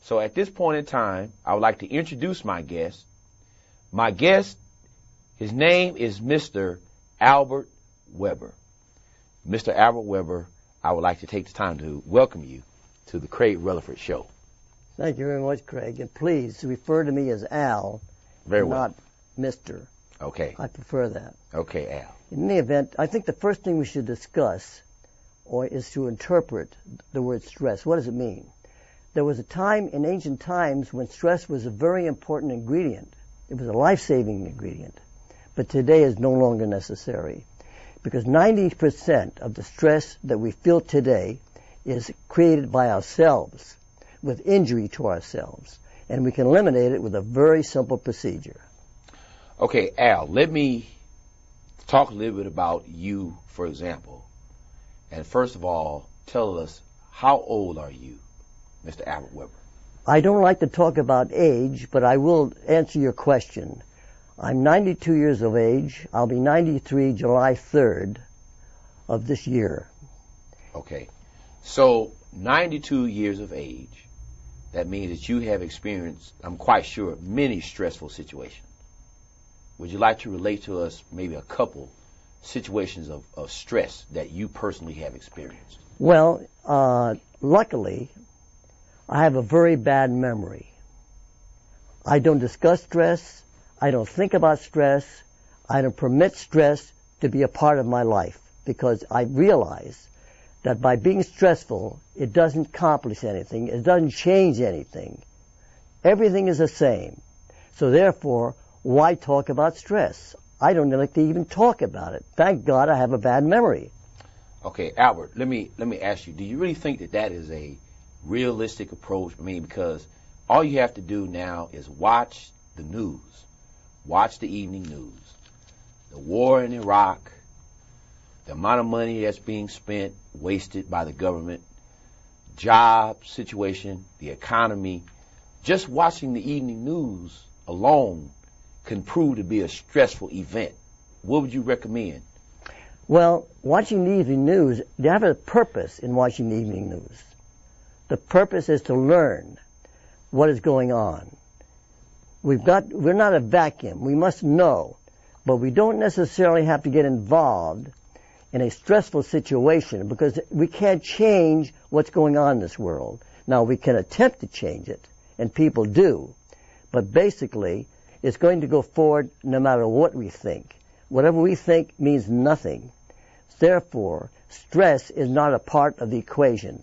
So at this point in time, I would like to introduce my guest. My guest, his name is Mr. Albert Weber. Mr. Albert Weber, I would like to take the time to welcome you to the Craig Rutherford Show. Thank you very much, Craig. And please refer to me as Al, Very well. not Mr. Okay. I prefer that. Okay, Al. In any event, I think the first thing we should discuss is to interpret the word stress. What does it mean? There was a time in ancient times when stress was a very important ingredient. It was a life-saving ingredient. But today is no longer necessary, because 90% of the stress that we feel today is created by ourselves, with injury to ourselves. And we can eliminate it with a very simple procedure. Okay, Al, let me talk a little bit about you, for example. And first of all, tell us, how old are you, Mr. Albert Weber? I don't like to talk about age, but I will answer your question. I'm 92 years of age. I'll be 93 July 3rd of this year. Okay. So, 92 years of age, that means that you have experienced, I'm quite sure, many stressful situations. Would you like to relate to us maybe a couple situations of stress that you personally have experienced? Well, luckily, I have a very bad memory. I don't discuss stress. I don't think about stress. I don't permit stress to be a part of my life, because I realize that by being stressful, it doesn't accomplish anything. It doesn't change anything. Everything is the same. So therefore, why talk about stress? I don't like to even talk about it. Thank God I have a bad memory. Okay, Albert, let me ask you, do you really think that that is a realistic approach? I mean, because all you have to do now is watch the news. Watch the evening news. The war in Iraq, the amount of money that's being spent, wasted by the government, job situation, the economy. Just watching the evening news alone can prove to be a stressful event. What would you recommend? Well, watching the evening news, you have a purpose in watching the evening news. The purpose is to learn what is going on. We're not a vacuum. We must know, but we don't necessarily have to get involved in a stressful situation, because we can't change what's going on in this world. Now, we can attempt to change it, and people do, but basically, it's going to go forward no matter what we think. Whatever we think means nothing. Therefore, stress is not a part of the equation.